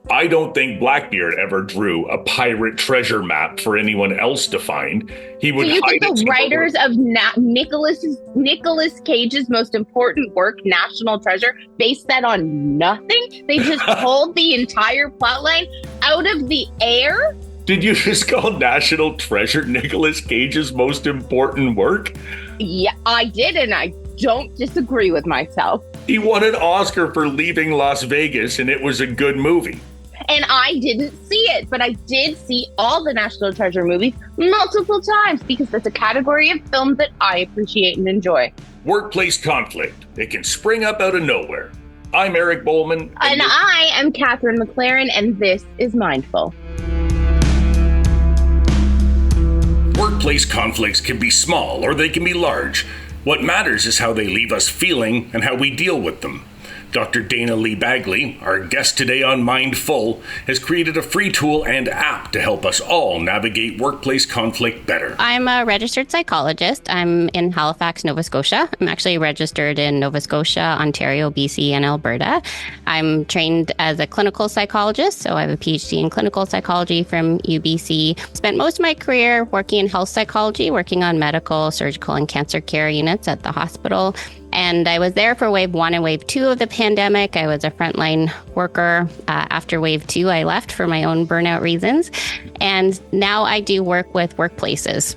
I don't think Blackbeard ever drew a pirate treasure map for anyone else to find. He So would you hide think it the somewhere. writers of Nicholas Cage's most important work, National Treasure, based that on nothing? They just pulled the entire plotline out of the air? Did you just call National Treasure Nicolas Cage's most important work? Yeah, I did, and I don't disagree with myself. He won an Oscar for Leaving Las Vegas, and it was a good movie. And I didn't see it, but I did see all the National Treasure movies multiple times because that's a category of film that I appreciate and enjoy. Workplace conflict. It can spring up out of nowhere. I'm Eric Bowman. And I am Kathryn McLaren, and this is Mindful. Workplace conflicts can be small or they can be large. What matters is how they leave us feeling and how we deal with them. Dr. Dayna Lee Baggley, our guest today on Mindful, has created a free tool and app to help us all navigate workplace conflict better. I'm a registered psychologist. I'm in Halifax, Nova Scotia. I'm actually registered in Nova Scotia, Ontario, BC, and Alberta. I'm trained as a clinical psychologist, so I have a PhD in clinical psychology from UBC. Spent most of my career working in health psychology, working on medical, surgical, and cancer care units at the hospital. And I was there for wave 1 and wave 2 of the pandemic. I was a frontline worker. After wave 2, I left for my own burnout reasons. And now I do work with workplaces.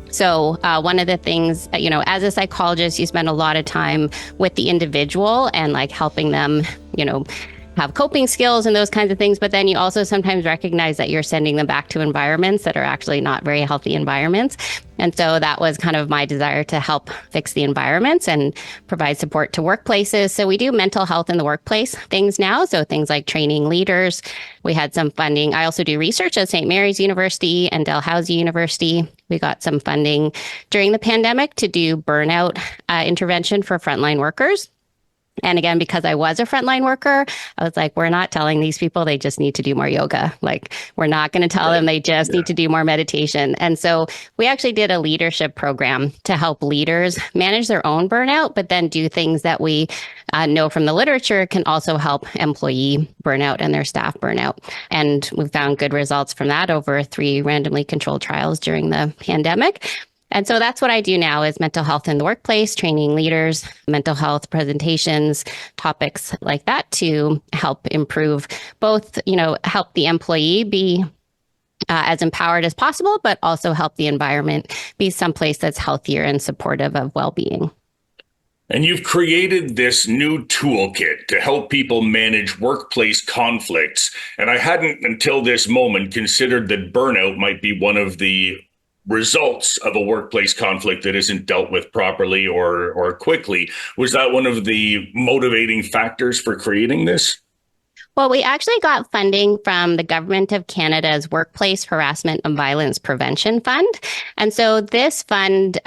So one of the things, as a psychologist, you spend a lot of time with the individual and like helping them, have coping skills and those kinds of things. But then you also sometimes recognize that you're sending them back to environments that are actually not very healthy environments. And so that was kind of my desire to help fix the environments and provide support to workplaces. So we do mental health in the workplace things now. So things like training leaders. We had some funding. I also do research at St. Mary's University and Dalhousie University. We got some funding during the pandemic to do burnout intervention for frontline workers. And again, because I was a frontline worker, I was like, we're not telling these people they just need to do more yoga. Like, we're not going to tell them they just need to do more meditation. And so we actually did a leadership program to help leaders manage their own burnout, but then do things that we know from the literature can also help employee burnout and their staff burnout. And we found good results from that over 3 randomly controlled trials during the pandemic. And so that's what I do now is mental health in the workplace, training leaders, mental health presentations, topics like that to help improve both, help the employee be as empowered as possible, but also help the environment be someplace that's healthier and supportive of well-being. And you've created this new toolkit to help people manage workplace conflicts. And I hadn't until this moment considered that burnout might be one of the results of a workplace conflict that isn't dealt with properly or quickly. Was that one of the motivating factors for creating this? Well, we actually got funding from the Government of Canada's Workplace Harassment and Violence Prevention Fund. And so this fund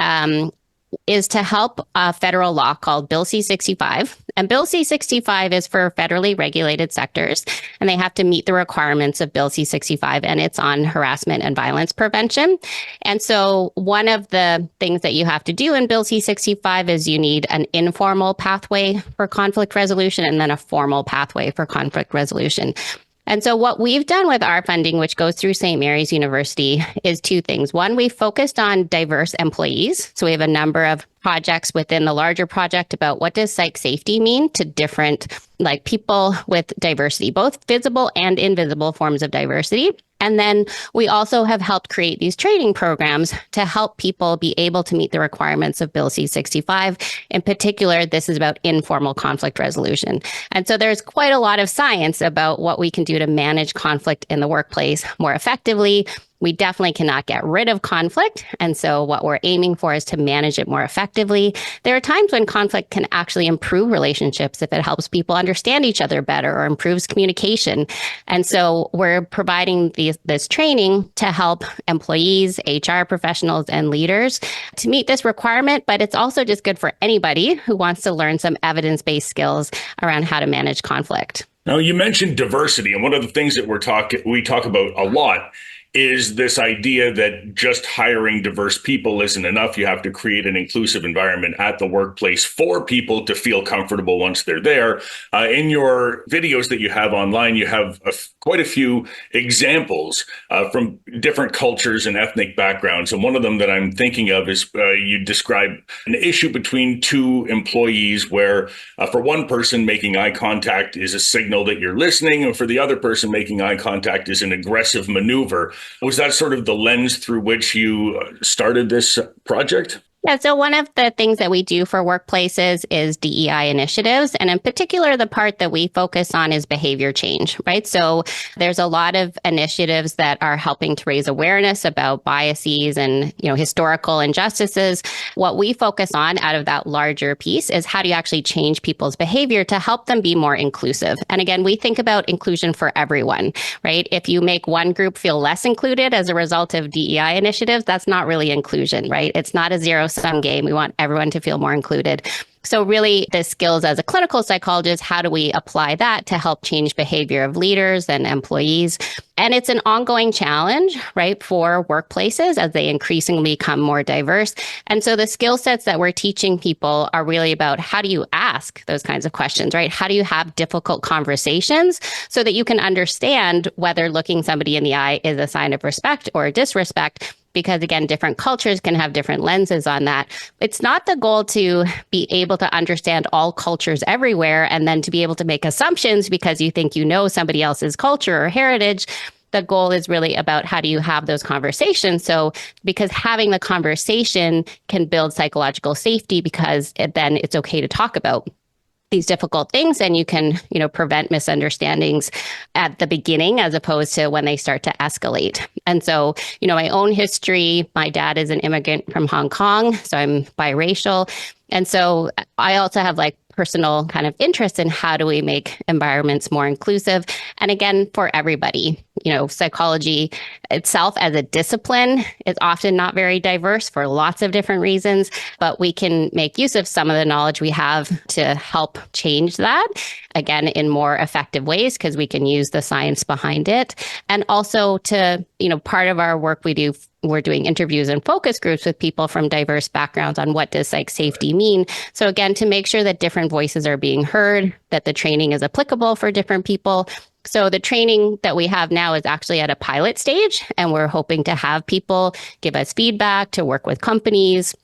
is to help a federal law called Bill C-65. And Bill C-65 is for federally regulated sectors, and they have to meet the requirements of Bill C-65, and it's on harassment and violence prevention. And so one of the things that you have to do in Bill C-65 is you need an informal pathway for conflict resolution and then a formal pathway for conflict resolution. And so what we've done with our funding, which goes through St. Mary's University, is 2 things. One, we focused on diverse employees. So we have a number of projects within the larger project about what does psych safety mean to different people with diversity, both visible and invisible forms of diversity. And then we also have helped create these training programs to help people be able to meet the requirements of Bill C-65. In particular, this is about informal conflict resolution. And so there's quite a lot of science about what we can do to manage conflict in the workplace more effectively. We definitely cannot get rid of conflict. And so what we're aiming for is to manage it more effectively. There are times when conflict can actually improve relationships if it helps people understand each other better or improves communication. And so we're providing this training to help employees, HR professionals, and leaders to meet this requirement. But it's also just good for anybody who wants to learn some evidence-based skills around how to manage conflict. Now, you mentioned diversity, and one of the things that we talk about a lot is this idea that just hiring diverse people isn't enough. You have to create an inclusive environment at the workplace for people to feel comfortable once they're there. In your videos that you have online, you have quite a few examples from different cultures and ethnic backgrounds. And one of them that I'm thinking of is you describe an issue between two employees where for one person, making eye contact is a signal that you're listening, and for the other person, making eye contact is an aggressive maneuver. Was that sort of the lens through which you started this project? Yeah, so one of the things that we do for workplaces is DEI initiatives. And in particular, the part that we focus on is behavior change, right? So there's a lot of initiatives that are helping to raise awareness about biases and, historical injustices. What we focus on out of that larger piece is how do you actually change people's behavior to help them be more inclusive? And again, we think about inclusion for everyone, right? If you make one group feel less included as a result of DEI initiatives, that's not really inclusion, right? It's not a zero-sum game. We want everyone to feel more included. So really, the skills as a clinical psychologist, how do we apply that to help change behavior of leaders and employees? And it's an ongoing challenge, right, for workplaces as they increasingly become more diverse. And so the skill sets that we're teaching people are really about how do you ask those kinds of questions, right? How do you have difficult conversations so that you can understand whether looking somebody in the eye is a sign of respect or disrespect? Because again, different cultures can have different lenses on that. It's not the goal to be able to understand all cultures everywhere and then to be able to make assumptions because you think you know somebody else's culture or heritage. The goal is really about how do you have those conversations. So because having the conversation can build psychological safety because then it's okay to talk about these difficult things and you can, prevent misunderstandings at the beginning as opposed to when they start to escalate. And so, my own history, my dad is an immigrant from Hong Kong, so I'm biracial. And so I also have personal kind of interest in how do we make environments more inclusive. And again, for everybody, psychology itself as a discipline is often not very diverse for lots of different reasons, but we can make use of some of the knowledge we have to help change that, again, in more effective ways because we can use the science behind it. And also to, part of our work we're doing interviews and focus groups with people from diverse backgrounds on what does safety mean. So again, to make sure that different voices are being heard, that the training is applicable for different people. So the training that we have now is actually at a pilot stage, and we're hoping to have people give us feedback to work with companies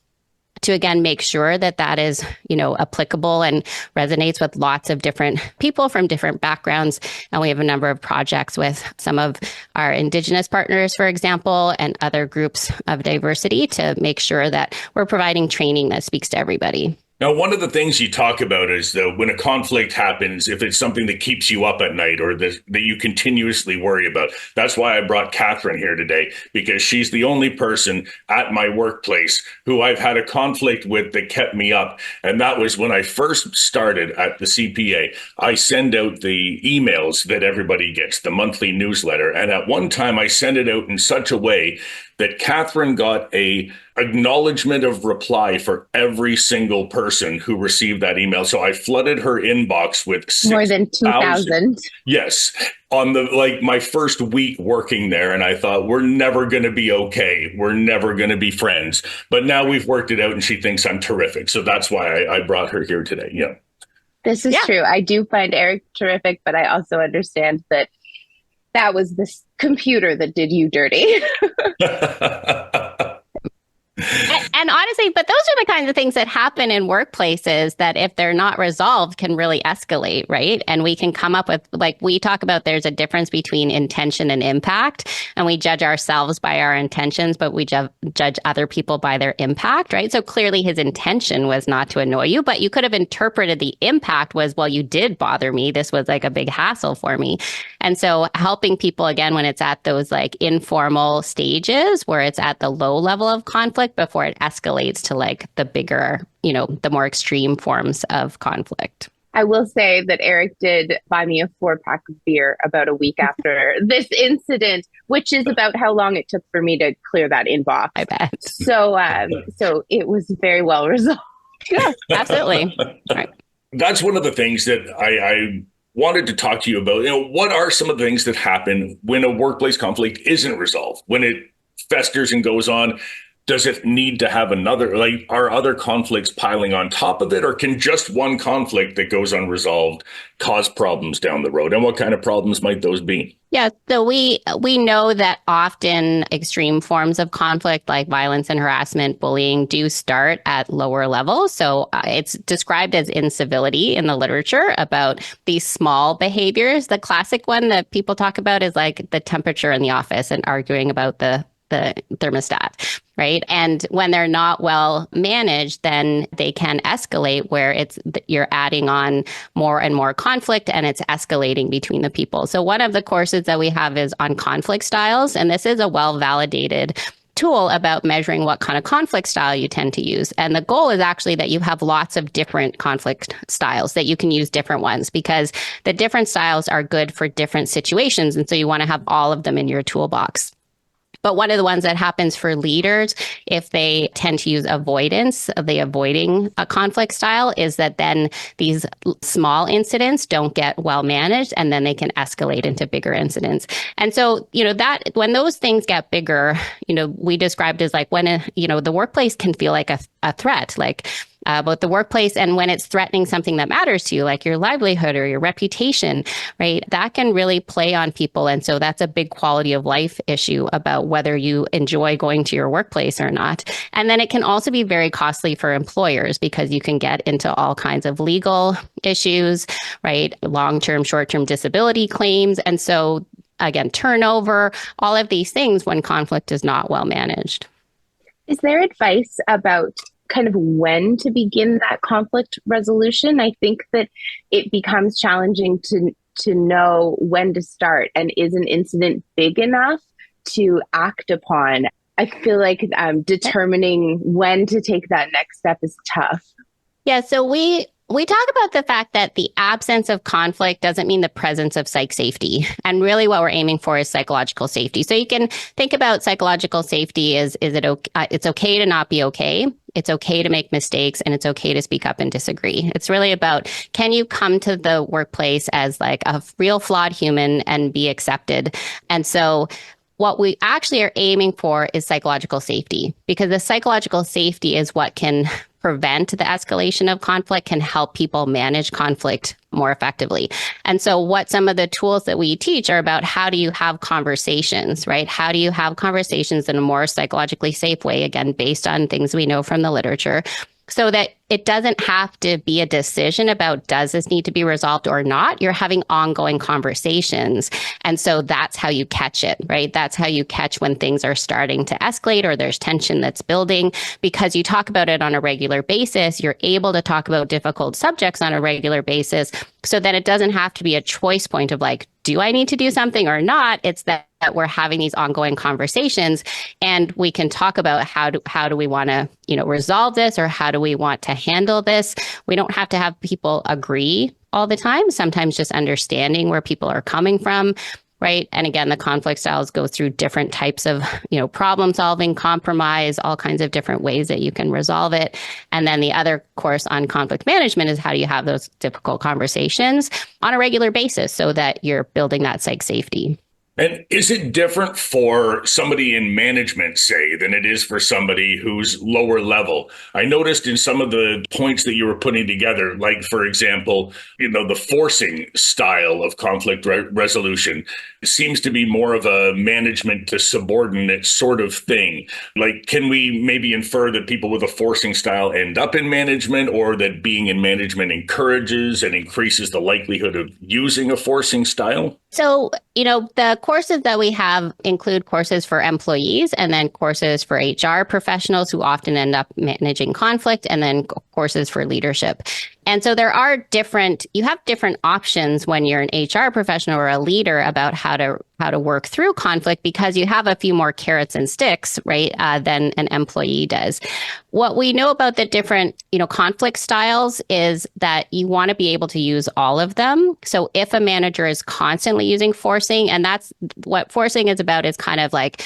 to, again, make sure that that is, applicable and resonates with lots of different people from different backgrounds. And we have a number of projects with some of our Indigenous partners, for example, and other groups of diversity to make sure that we're providing training that speaks to everybody. Now, one of the things you talk about is that when a conflict happens, if it's something that keeps you up at night or that you continuously worry about, that's why I brought Kathryn here today, because she's the only person at my workplace who I've had a conflict with that kept me up. And that was when I first started at the CPA. I send out the emails that everybody gets, the monthly newsletter. And at one time, I sent it out in such a way that Kathryn got a acknowledgement of reply for every single person who received that email. So I flooded her inbox with more than 2,000. Yes, on my first week working there. And I thought, we're never going to be okay. We're never going to be friends. But now we've worked it out and she thinks I'm terrific. So that's why I brought her here today. Yeah. This is true. I do find Eric terrific, but I also understand that was this computer that did you dirty. And honestly, but those are the kinds of things that happen in workplaces that if they're not resolved can really escalate, right? And we can come up with, we talk about there's a difference between intention and impact, and we judge ourselves by our intentions, but we judge other people by their impact, right? So clearly his intention was not to annoy you, but you could have interpreted the impact was, well, you did bother me. This was a big hassle for me. And so helping people, again, when it's at those informal stages where it's at the low level of conflict before it escalates to the bigger, the more extreme forms of conflict. I will say that Eric did buy me a 4-pack of beer about a week after this incident, which is about how long it took for me to clear that inbox. I bet. So it was very well resolved. Yeah, absolutely. Right. That's one of the things that I wanted to talk to you about, what are some of the things that happen when a workplace conflict isn't resolved, when it festers and goes on? Does it need to have another, like, are other conflicts piling on top of it, or can just one conflict that goes unresolved cause problems down the road? And what kind of problems might those be? Yeah, so we know that often extreme forms of conflict like violence and harassment, bullying do start at lower levels. So it's described as incivility in the literature about these small behaviors. The classic one that people talk about is like the temperature in the office and arguing about the thermostat, right? And when they're not well managed, then they can escalate where you're adding on more and more conflict and it's escalating between the people. So one of the courses that we have is on conflict styles, and this is a well-validated tool about measuring what kind of conflict style you tend to use. And the goal is actually that you have lots of different conflict styles, that you can use different ones because the different styles are good for different situations. And so you want to have all of them in your toolbox. But one of the ones that happens for leaders, if they tend to use avoidance, the avoiding a conflict style, is that then these small incidents don't get well managed and then they can escalate into bigger incidents. And so, that when those things get bigger, we described as like when, the workplace can feel like a threat, like about the workplace. And when it's threatening something that matters to you, like your livelihood or your reputation, right, that can really play on people. And so that's a big quality of life issue about whether you enjoy going to your workplace or not. And then it can also be very costly for employers because you can get into all kinds of legal issues, right, long-term, short-term disability claims. And so again, turnover, all of these things when conflict is not well managed. Is there advice about kind of when to begin that conflict resolution? I think that it becomes challenging to know when to start, and is an incident big enough to act upon? I feel like determining when to take that next step is tough. Yeah, so we talk about the fact that the absence of conflict doesn't mean the presence of psych safety. And really what we're aiming for is psychological safety. So you can think about psychological safety as it's okay to not be okay. It's okay to make mistakes and it's okay to speak up and disagree. It's really about, can you come to the workplace as like a real flawed human and be accepted? And so what we actually are aiming for is psychological safety, because the psychological safety is what can prevent the escalation of conflict, can help people manage conflict more effectively. And so what some of the tools that we teach are about, how do you have conversations, right? How do you have conversations in a more psychologically safe way, again, based on things we know from the literature, so that it doesn't have to be a decision about, does this need to be resolved or not? You're having ongoing conversations. And so that's how you catch it, right? That's how you catch when things are starting to escalate or there's tension that's building, because you talk about it on a regular basis. You're able to talk about difficult subjects on a regular basis, so that it doesn't have to be a choice point of like, do I need to do something or not? It's that we're having these ongoing conversations, and we can talk about how do we want to, resolve this, or how do we want to handle this. We don't have to have people agree all the time. Sometimes just understanding where people are coming from, right? And again, the conflict styles go through different types of, problem solving, compromise, all kinds of different ways that you can resolve it. And then the other course on conflict management is, how do you have those difficult conversations on a regular basis so that you're building that psych safety. And is it different for somebody in management, say, than it is for somebody who's lower level? I noticed in some of the points that you were putting together, like, for example, the forcing style of conflict resolution seems to be more of a management to subordinate sort of thing. Like, can we maybe infer that people with a forcing style end up in management, or that being in management encourages and increases the likelihood of using a forcing style? So, the courses that we have include courses for employees, and then courses for HR professionals who often end up managing conflict, and then courses for leadership. And so you have different options when you're an HR professional or a leader about how to work through conflict, because you have a few more carrots and sticks, right, than an employee does. What we know about the different, conflict styles is that you want to be able to use all of them. So if a manager is constantly using forcing, and that's what forcing is about, is kind of like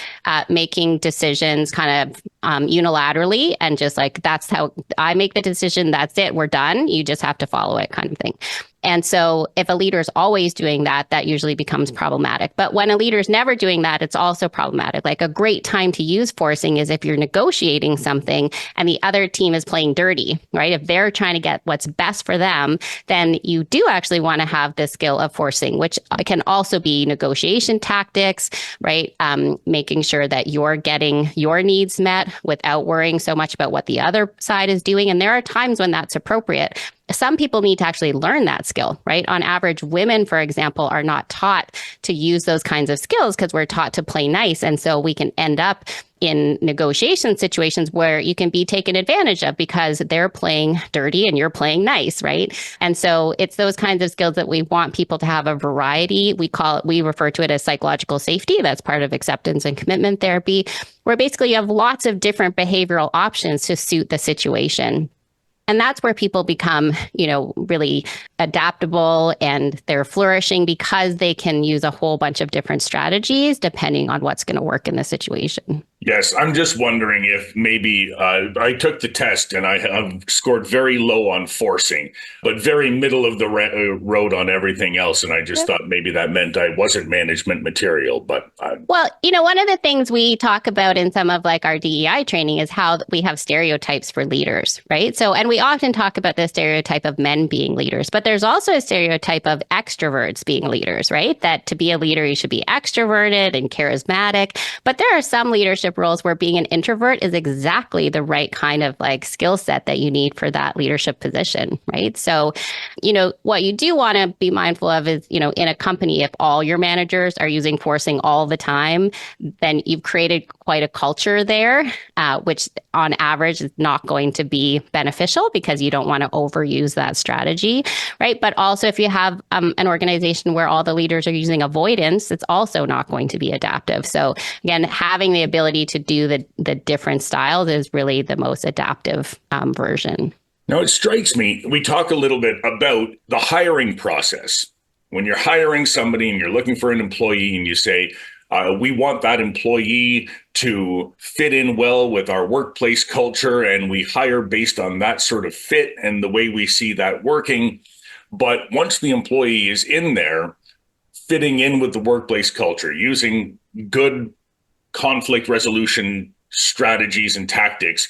making decisions kind of unilaterally, and just like, that's how I make the decision, that's it, we're done, you just have to follow it, kind of thing. And so if a leader is always doing that, that usually becomes problematic. But when a leader is never doing that, it's also problematic. Like a great time to use forcing is if you're negotiating something and the other team is playing dirty, right? If they're trying to get what's best for them, then you do actually want to have the skill of forcing, which can also be negotiation tactics, right? Making sure that you're getting your needs met without worrying so much about what the other side is doing. And there are times when that's appropriate. Some people need to actually learn that skill, right? On average, women, for example, are not taught to use those kinds of skills because we're taught to play nice. And so we can end up in negotiation situations where you can be taken advantage of because they're playing dirty and you're playing nice, right? And so it's those kinds of skills that we want people to have a variety. We refer to it as psychological safety. That's part of acceptance and commitment therapy, where basically you have lots of different behavioral options to suit the situation. And that's where people become, really adaptable and they're flourishing because they can use a whole bunch of different strategies depending on what's going to work in the situation. Yes, I'm just wondering if maybe I took the test and I have scored very low on forcing, but very middle of the road on everything else. And I just thought maybe that meant I wasn't management material. But well, one of the things we talk about in some of like our DEI training is how we have stereotypes for leaders, right? So, and we often talk about the stereotype of men being leaders, but there's also a stereotype of extroverts being leaders, right? That to be a leader, you should be extroverted and charismatic. But there are some leadership roles where being an introvert is exactly the right kind of like skill set that you need for that leadership position, right? So, what you do want to be mindful of is, in a company, if all your managers are using forcing all the time, then you've created quite a culture there, which on average is not going to be beneficial because you don't want to overuse that strategy, right? But also if you have an organization where all the leaders are using avoidance, it's also not going to be adaptive. So again, having the ability to do the different styles is really the most adaptive version. Now, it strikes me, we talk a little bit about the hiring process. When you're hiring somebody and you're looking for an employee and you say, we want that employee to fit in well with our workplace culture, and we hire based on that sort of fit and the way we see that working. But once the employee is in there, fitting in with the workplace culture, using good conflict resolution strategies and tactics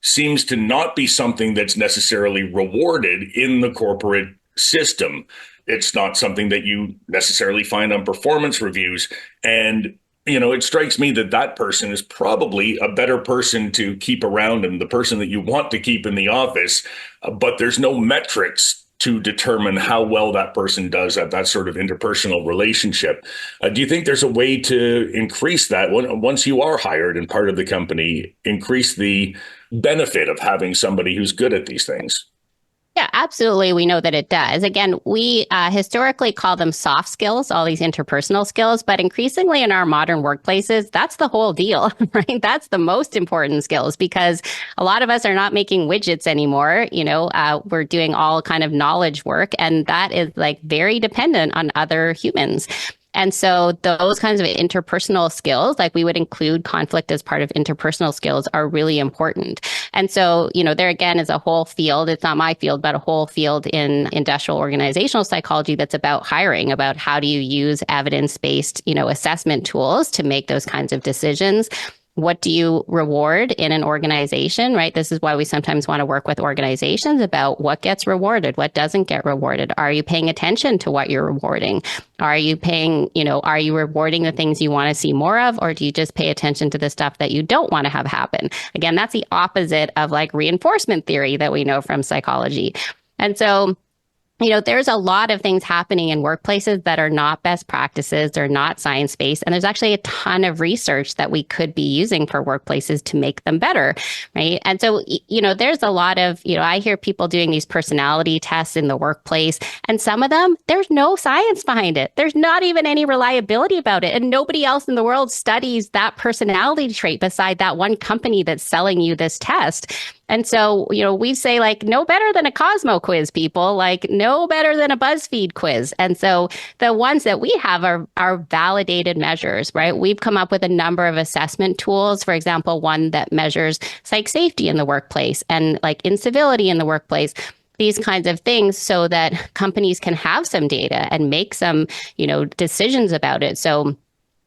seems to not be something that's necessarily rewarded in the corporate system. It's not something that you necessarily find on performance reviews. And, it strikes me that that person is probably a better person to keep around and the person that you want to keep in the office. But there's no metrics to determine how well that person does at that sort of interpersonal relationship. Do you think there's a way to increase that once you are hired and part of the company, increase the benefit of having somebody who's good at these things? Yeah, absolutely. We know that it does. Again, we historically call them soft skills, all these interpersonal skills, but increasingly in our modern workplaces, that's the whole deal, right? That's the most important skills because a lot of us are not making widgets anymore. We're doing all kind of knowledge work, and that is like very dependent on other humans. And so those kinds of interpersonal skills, like we would include conflict as part of interpersonal skills, are really important. And so, there again is a whole field. It's not my field, but a whole field in industrial organizational psychology that's about hiring, about how do you use evidence-based, assessment tools to make those kinds of decisions. What do you reward in an organization, right? This is why we sometimes want to work with organizations about what gets rewarded, what doesn't get rewarded. Are you paying attention to what you're rewarding? Are you are you rewarding the things you want to see more of, or do you just pay attention to the stuff that you don't want to have happen? Again, that's the opposite of like reinforcement theory that we know from psychology. And so there's a lot of things happening in workplaces that are not best practices, they're not science-based, and there's actually a ton of research that we could be using for workplaces to make them better, right? And so, there's a lot of, I hear people doing these personality tests in the workplace, and some of them, there's no science behind it. There's not even any reliability about it, and nobody else in the world studies that personality trait beside that one company that's selling you this test. And so, we say like no better than a Cosmo quiz, people, like no better than a BuzzFeed quiz. And so the ones that we have are validated measures, right? We've come up with a number of assessment tools. For example, one that measures psych safety in the workplace and like incivility in the workplace. these kinds of things so that companies can have some data and make some, decisions about it. So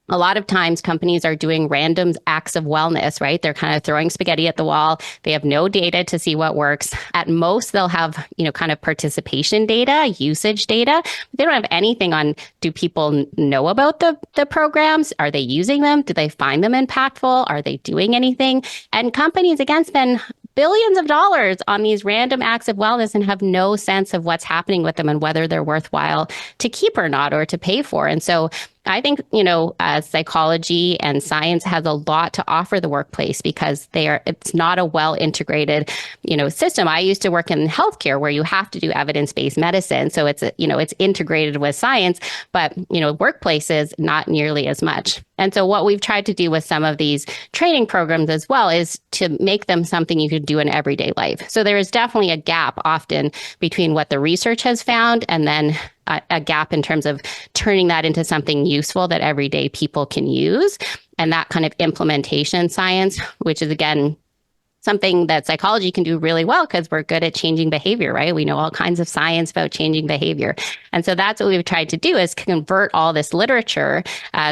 a lot of times companies are doing random acts of wellness, right? They're kind of throwing spaghetti at the wall. They have no data to see what works. At most, they'll have, kind of participation data, usage data. They don't have anything on, do people know about the programs? Are they using them? Do they find them impactful? Are they doing anything? And companies, again, spend billions of dollars on these random acts of wellness and have no sense of what's happening with them and whether they're worthwhile to keep or not, or to pay for. And so I think, psychology and science has a lot to offer the workplace because it's not a well integrated, system. I used to work in healthcare where you have to do evidence-based medicine. So it's integrated with science, but, workplaces, not nearly as much. And so what we've tried to do with some of these training programs as well is to make them something you could do in everyday life. So there is definitely a gap often between what the research has found and then a gap in terms of turning that into something useful that everyday people can use. And that kind of implementation science, which is, again, something that psychology can do really well because we're good at changing behavior, right? We know all kinds of science about changing behavior. And so that's what we've tried to do is convert all this literature.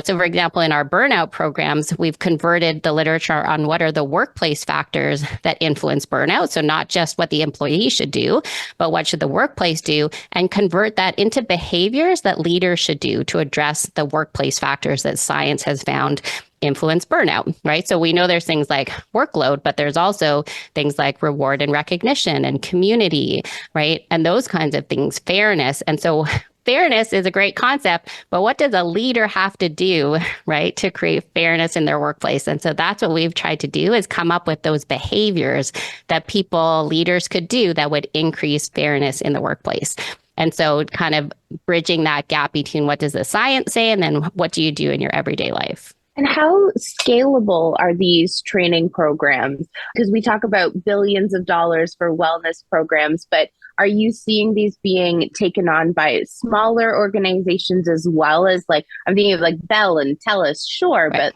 So for example, in our burnout programs, we've converted the literature on what are the workplace factors that influence burnout. So not just what the employee should do, but what should the workplace do, and convert that into behaviors that leaders should do to address the workplace factors that science has found influence burnout, right? So we know there's things like workload, but there's also things like reward and recognition and community, right? And those kinds of things, fairness. And so fairness is a great concept, but what does a leader have to do, right, to create fairness in their workplace? And so that's what we've tried to do is come up with those behaviors that leaders could do that would increase fairness in the workplace. And so kind of bridging that gap between what does the science say and then what do you do in your everyday life? And how scalable are these training programs? Because we talk about billions of dollars for wellness programs, but are you seeing these being taken on by smaller organizations as well as, like, I'm thinking of like Bell and TELUS, sure, right. But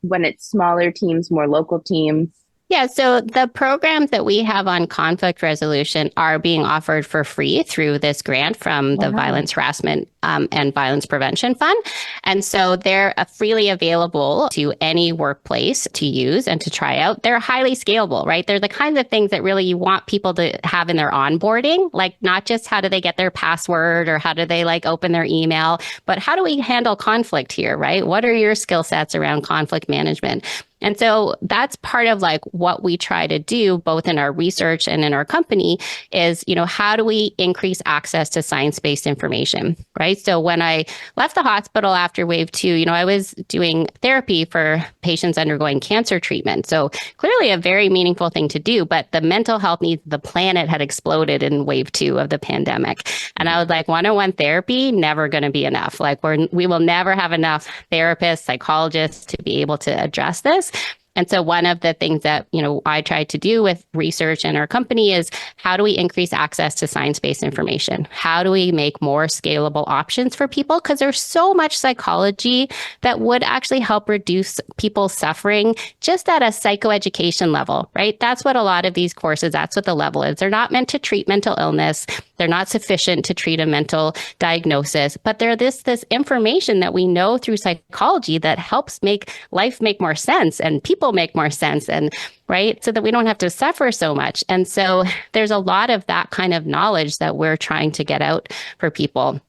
when it's smaller teams, more local teams? Yeah, so the programs that we have on conflict resolution are being offered for free through this grant from the Violence Harassment and Violence Prevention Fund. And so they're freely available to any workplace to use and to try out. They're highly scalable, right? They're the kinds of things that really you want people to have in their onboarding, like not just how do they get their password or how do they open their email, but how do we handle conflict here, right? What are your skill sets around conflict management? And so that's part of what we try to do both in our research and in our company is, how do we increase access to science-based information, right? So when I left the hospital after wave 2, I was doing therapy for patients undergoing cancer treatment. So clearly a very meaningful thing to do, but the mental health needs of the planet had exploded in wave 2 of the pandemic. And I was like, one-on-one therapy, never going to be enough. We will never have enough therapists, psychologists to be able to address this. And so one of the things that, I tried to do with research in our company is how do we increase access to science-based information? How do we make more scalable options for people? Because there's so much psychology that would actually help reduce people's suffering just at a psychoeducation level, right? That's what a lot of these courses, that's what the level is. They're not meant to treat mental illness. They're not sufficient to treat a mental diagnosis, but they're this information that we know through psychology that helps make life make more sense and people make more sense, and right, so that we don't have to suffer so much. And so there's a lot of that kind of knowledge that we're trying to get out for people.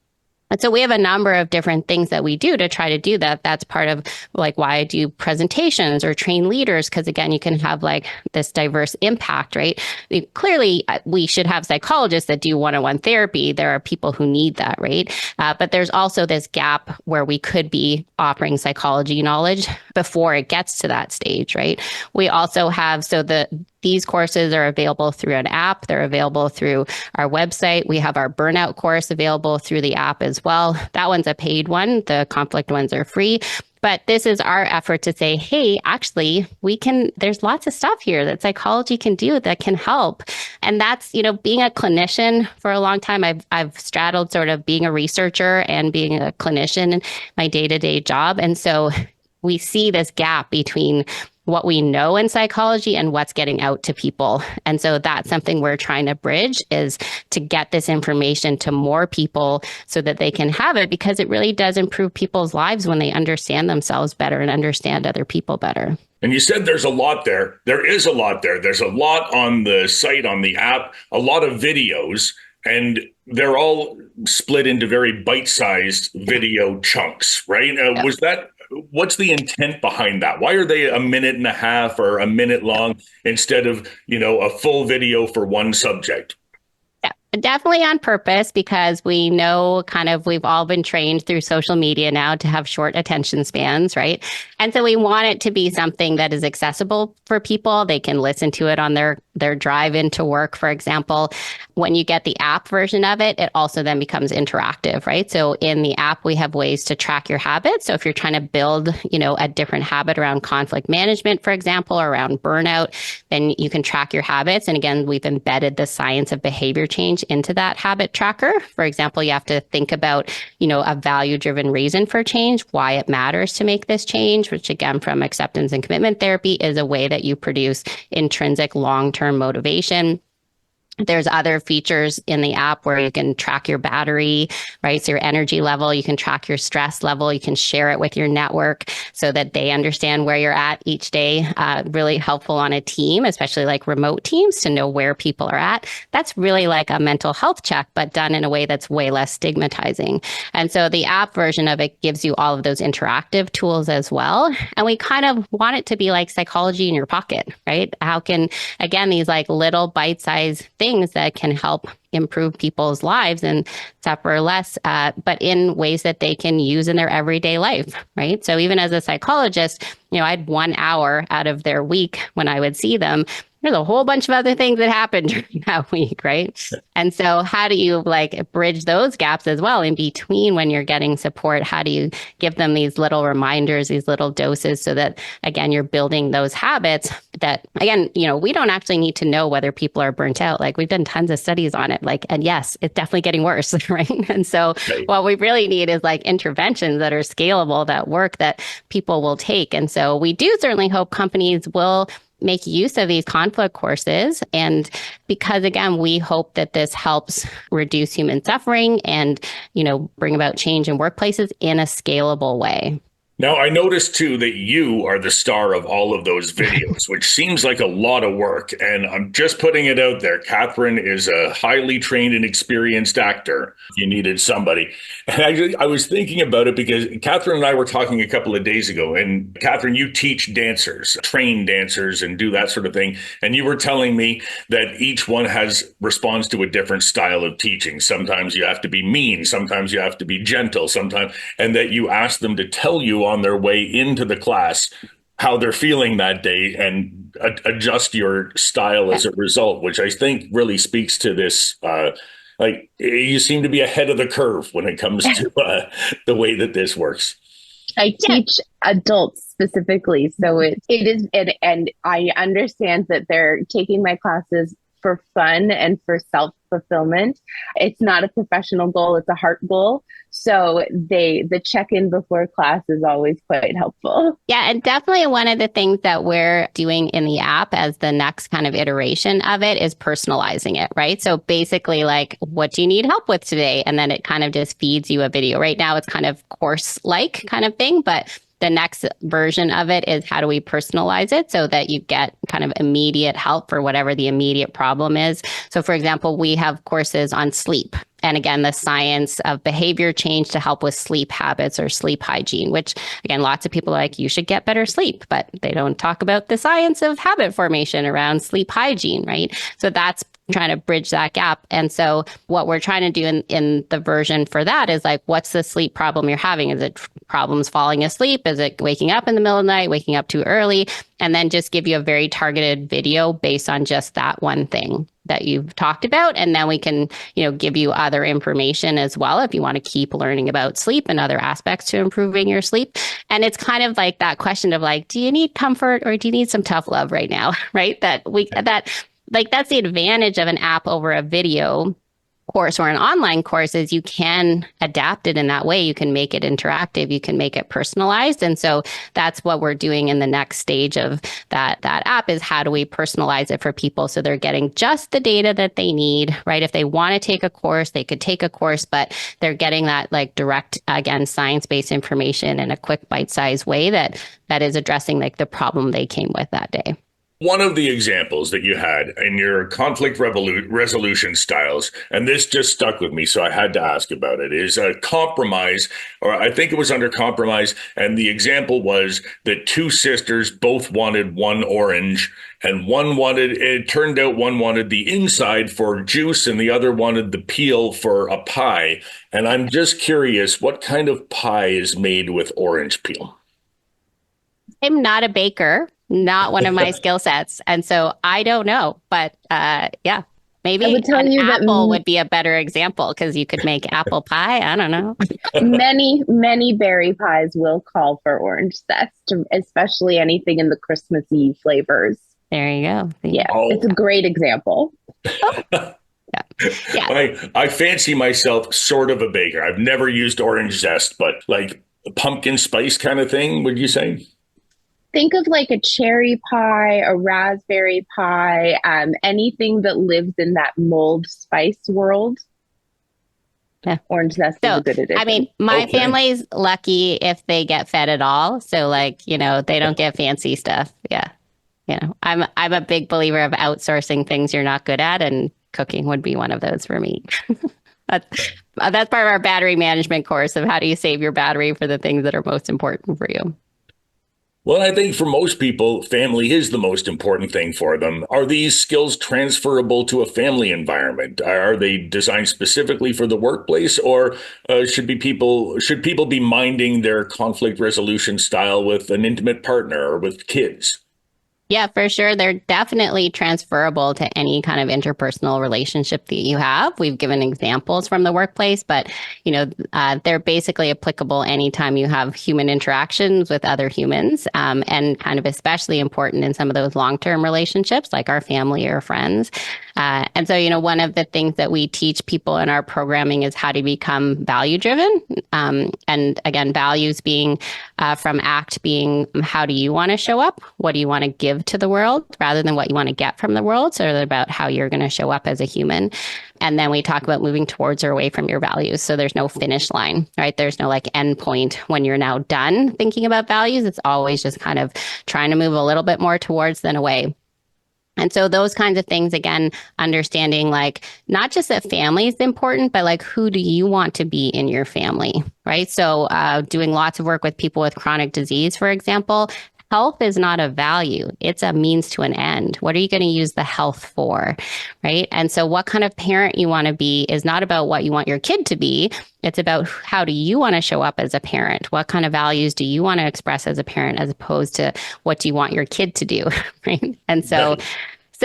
And so we have a number of different things that we do to try to do that. That's part of why I do presentations or train leaders, because again, you can have this diverse impact, right? Clearly, we should have psychologists that do one-on-one therapy. There are people who need that, right? But there's also this gap where we could be offering psychology knowledge before it gets to that stage, right? We also have, these courses are available through an app. They're available through our website. We have our burnout course available through the app as well. That one's a paid one. The conflict ones are free. But this is our effort to say, hey, actually, there's lots of stuff here that psychology can do that can help. And that's, being a clinician for a long time, I've straddled sort of being a researcher and being a clinician in my day-to-day job. And so we see this gap between what we know in psychology and what's getting out to people. And so that's something we're trying to bridge, is to get this information to more people so that they can have it, because it really does improve people's lives when they understand themselves better and understand other people better. And you said there's a lot there. There is a lot there. There's a lot on the site, on the app, a lot of videos, and they're all split into very bite-sized video chunks, right? What's the intent behind that? Why are they a minute and a half or a minute long instead of, a full video for one subject? Definitely on purpose, because we know we've all been trained through social media now to have short attention spans, right? And so we want it to be something that is accessible for people. They can listen to it on their drive into work, for example. When you get the app version of it, it also then becomes interactive, right? So in the app, we have ways to track your habits. So if you're trying to build, a different habit around conflict management, for example, or around burnout, then you can track your habits. And again, we've embedded the science of behavior change into that habit tracker. For example, you have to think about, a value-driven reason for change, why it matters to make this change, which again, from acceptance and commitment therapy, is a way that you produce intrinsic long-term motivation. There's other features in the app where you can track your battery, right? So your energy level, you can track your stress level, you can share it with your network so that they understand where you're at each day. Really helpful on a team, especially like remote teams, to know where people are at. That's really like a mental health check, but done in a way that's way less stigmatizing. And so the app version of it gives you all of those interactive tools as well. And we kind of want it to be like psychology in your pocket, right? How can, again, these like little bite-sized things that can help improve people's lives and suffer less, but in ways that they can use in their everyday life, right? So even as a psychologist, I had 1 hour out of their week when I would see them. There's a whole bunch of other things that happened during that week, right? And so how do you bridge those gaps as well in between when you're getting support? How do you give them these little reminders, these little doses, so that, again, you're building those habits that, again, we don't actually need to know whether people are burnt out. We've done tons of studies on it, and yes, it's definitely getting worse, right? And so what we really need is interventions that are scalable, that work, that people will take. And so we do certainly hope companies will make use of these conflict courses. And because, again, we hope that this helps reduce human suffering and, bring about change in workplaces in a scalable way. Now, I noticed, too, that you are the star of all of those videos, which seems like a lot of work. And I'm just putting it out there. Kathryn is a highly trained and experienced actor. If you needed somebody. And I was thinking about it because Kathryn and I were talking a couple of days ago. And Kathryn, you teach dancers, train dancers, and do that sort of thing. And you were telling me that each one responds to a different style of teaching. Sometimes you have to be mean. Sometimes you have to be gentle. Sometimes, and that you ask them to tell you on their way into the class how they're feeling that day and adjust your style as a result, which I think really speaks to this. You seem to be ahead of the curve when it comes to the way that this works. I teach adults specifically, so it is, and I understand that they're taking my classes for fun and for self-fulfillment. It's not a professional goal, it's a heart goal. So the check-in before class is always quite helpful. Yeah, and definitely one of the things that we're doing in the app as the next kind of iteration of it is personalizing it, right? So basically, what do you need help with today? And then it kind of just feeds you a video. Right now, it's kind of course-like kind of thing, but the next version of it is how do we personalize it so that you get kind of immediate help for whatever the immediate problem is. So for example, we have courses on sleep. And again, the science of behavior change to help with sleep habits or sleep hygiene, which again, lots of people are like, you should get better sleep, but they don't talk about the science of habit formation around sleep hygiene, right? So that's trying to bridge that gap. And so what we're trying to do in the version for that is what's the sleep problem you're having? Is it problems falling asleep? Is it waking up in the middle of the night, waking up too early? And then just give you a very targeted video based on just that one thing that you've talked about. And then we can, give you other information as well if you want to keep learning about sleep and other aspects to improving your sleep. And it's kind of like that question of do you need comfort or do you need some tough love right now? Right? That's the advantage of an app over a video course or an online course is you can adapt it in that way. You can make it interactive. You can make it personalized. And so that's what we're doing in the next stage of that app is how do we personalize it for people so they're getting just the data that they need, right? If they want to take a course, they could take a course, but they're getting that like direct, again, science-based information in a quick bite-sized way that is addressing like the problem they came with that day. One of the examples that you had in your conflict resolution styles, and this just stuck with me, so I had to ask about it, is a compromise, or I think it was under compromise. And the example was that two sisters both wanted one orange, and it turned out one wanted the inside for juice and the other wanted the peel for a pie. And I'm just curious, what kind of pie is made with orange peel? I'm not a baker. Not one of my skill sets. And so I don't know. But yeah, maybe an apple would be a better example because you could make apple pie. I don't know. Many berry pies will call for orange zest, especially anything in the Christmassy flavors. There you go. Yeah, it's a great example. Yeah. I fancy myself sort of a baker. I've never used orange zest, but like pumpkin spice kind of thing, would you say? Think of like a cherry pie, a raspberry pie, anything that lives in that mold spice world. Yeah. Orange zest is a good addition. I mean, my family's lucky if they get fed at all. So like, they don't get fancy stuff. Yeah. I'm a big believer of outsourcing things you're not good at, and cooking would be one of those for me. That's part of our battery management course of how do you save your battery for the things that are most important for you. Well, I think for most people, family is the most important thing for them. Are these skills transferable to a family environment? Are they designed specifically for the workplace, or should people be minding their conflict resolution style with an intimate partner or with kids? Yeah, for sure. They're definitely transferable to any kind of interpersonal relationship that you have. We've given examples from the workplace, but they're basically applicable anytime you have human interactions with other humans, and kind of especially important in some of those long-term relationships like our family or friends. And so, one of the things that we teach people in our programming is how to become value-driven. And again, values being from ACT being how do you want to show up? What do you want to give to the world rather than what you want to get from the world? So they're about how you're going to show up as a human. And then we talk about moving towards or away from your values. So there's no finish line, right? There's no like end point when you're now done thinking about values. It's always just kind of trying to move a little bit more towards than away. And so those kinds of things, again, understanding like not just that family is important, but like who do you want to be in your family, right? So doing lots of work with people with chronic disease, for example, health is not a value. It's a means to an end. What are you going to use the health for, right? And so what kind of parent you want to be is not about what you want your kid to be. It's about how do you want to show up as a parent? What kind of values do you want to express as a parent as opposed to what do you want your kid to do, right? And so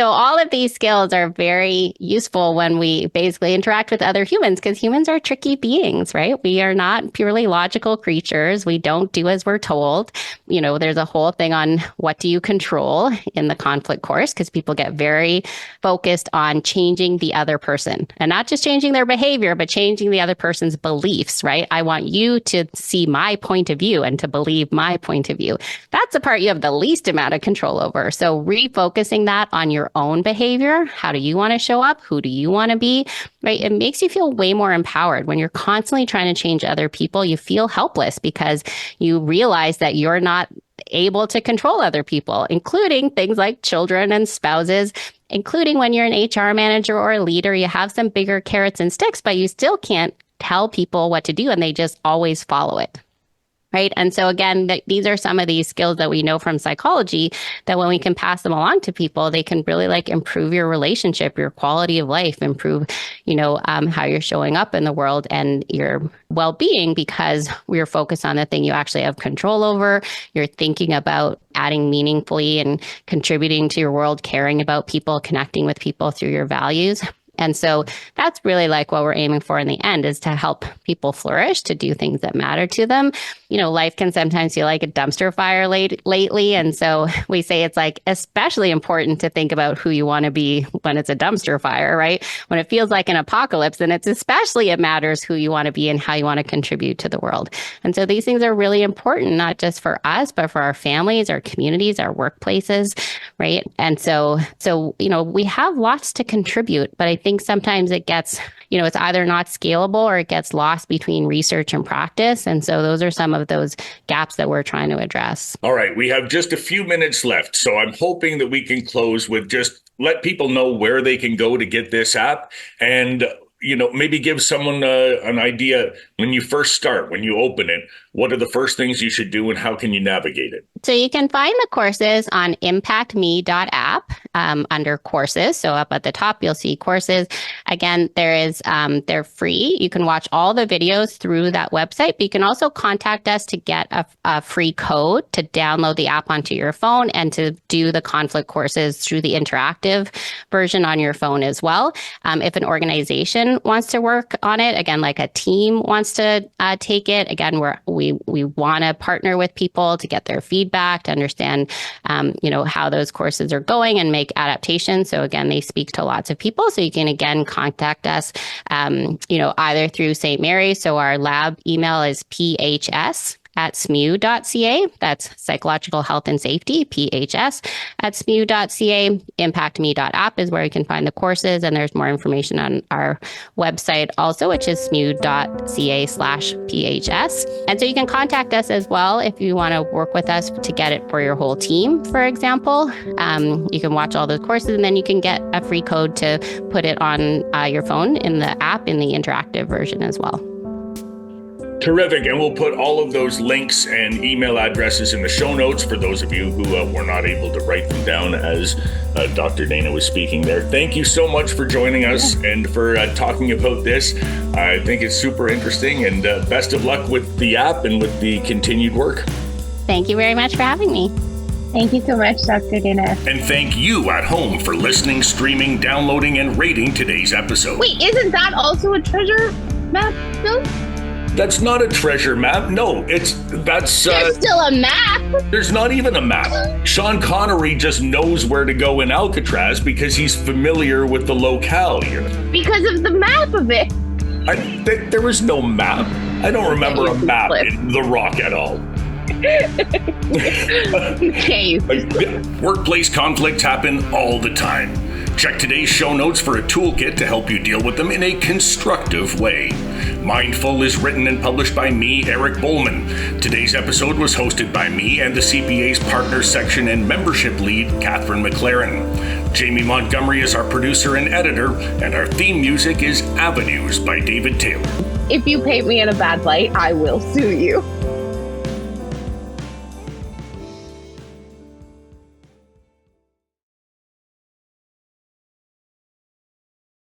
all of these skills are very useful when we basically interact with other humans because humans are tricky beings, right? We are not purely logical creatures. We don't do as we're told. There's a whole thing on what do you control in the conflict course because people get very focused on changing the other person and not just changing their behavior, but changing the other person's beliefs, right? I want you to see my point of view and to believe my point of view. That's the part you have the least amount of control over. So refocusing that on your own behavior. How do you want to show up? Who do you want to be? Right? It makes you feel way more empowered. When you're constantly trying to change other people, you feel helpless because you realize that you're not able to control other people, including things like children and spouses, including when you're an HR manager or a leader, you have some bigger carrots and sticks, but you still can't tell people what to do and they just always follow it. Right. And so, again, these are some of these skills that we know from psychology that when we can pass them along to people, they can really like improve your relationship, your quality of life, improve, how you're showing up in the world and your well-being because we're focused on the thing you actually have control over. You're thinking about adding meaningfully and contributing to your world, caring about people, connecting with people through your values. And so that's really like what we're aiming for in the end, is to help people flourish, to do things that matter to them. Life can sometimes feel like a dumpster fire lately. And so we say it's like especially important to think about who you want to be when it's a dumpster fire, right? When it feels like an apocalypse, then it matters who you want to be and how you want to contribute to the world. And so these things are really important, not just for us, but for our families, our communities, our workplaces, right? And so we have lots to contribute, but I think sometimes it gets, it's either not scalable or it gets lost between research and practice. And so those are some of those gaps that we're trying to address. All right, we have just a few minutes left, so I'm hoping that we can close with just let people know where they can go to get this app, and maybe give someone an idea when you first start, when you open it, what are the first things you should do and how can you navigate it? So you can find the courses on impactme.app under courses. So up at the top, you'll see courses. Again, they're free. You can watch all the videos through that website, but you can also contact us to get a free code to download the app onto your phone and to do the conflict courses through the interactive version on your phone as well. If an organization wants to work on it, again, like a team wants to take it, again, we want to partner with people to get their feedback, to understand, how those courses are going and make adaptations. So again, they speak to lots of people. So you can, again, contact us, either through St. Mary's. So our lab email is phs@smu.ca. That's Psychological Health and Safety, phs@smu.ca. Impactme.app is where you can find the courses, and there's more information on our website also, which is smu.ca/phs. And so you can contact us as well if you want to work with us to get it for your whole team, for example. You can watch all those courses, and then you can get a free code to put it on your phone in the app in the interactive version as well. Terrific. And we'll put all of those links and email addresses in the show notes for those of you who were not able to write them down as Dr. Dayna was speaking there. Thank you so much for joining us and for talking about this. I think it's super interesting, and best of luck with the app and with the continued work. Thank you very much for having me. Thank you so much, Dr. Dayna. And thank you at home for listening, streaming, downloading, and rating today's episode. Wait, isn't that also a treasure map, Bill? That's not a treasure map. No, that's There's still a map. There's not even a map. Sean Connery just knows where to go in Alcatraz because he's familiar with the locale. Because of the map of it. There was no map. I don't remember a map in The Rock at all. Okay. Workplace conflicts happen all the time. Check today's show notes for a toolkit to help you deal with them in a constructive way. Mindful is written and published by me, Eric Bowman. Today's episode was hosted by me and the CPA's Partner Section and Membership Lead, Kathryn McLaren. Jamie Montgomery is our producer and editor, and our theme music is Avenues by David Taylor. If you paint me in a bad light, I will sue you.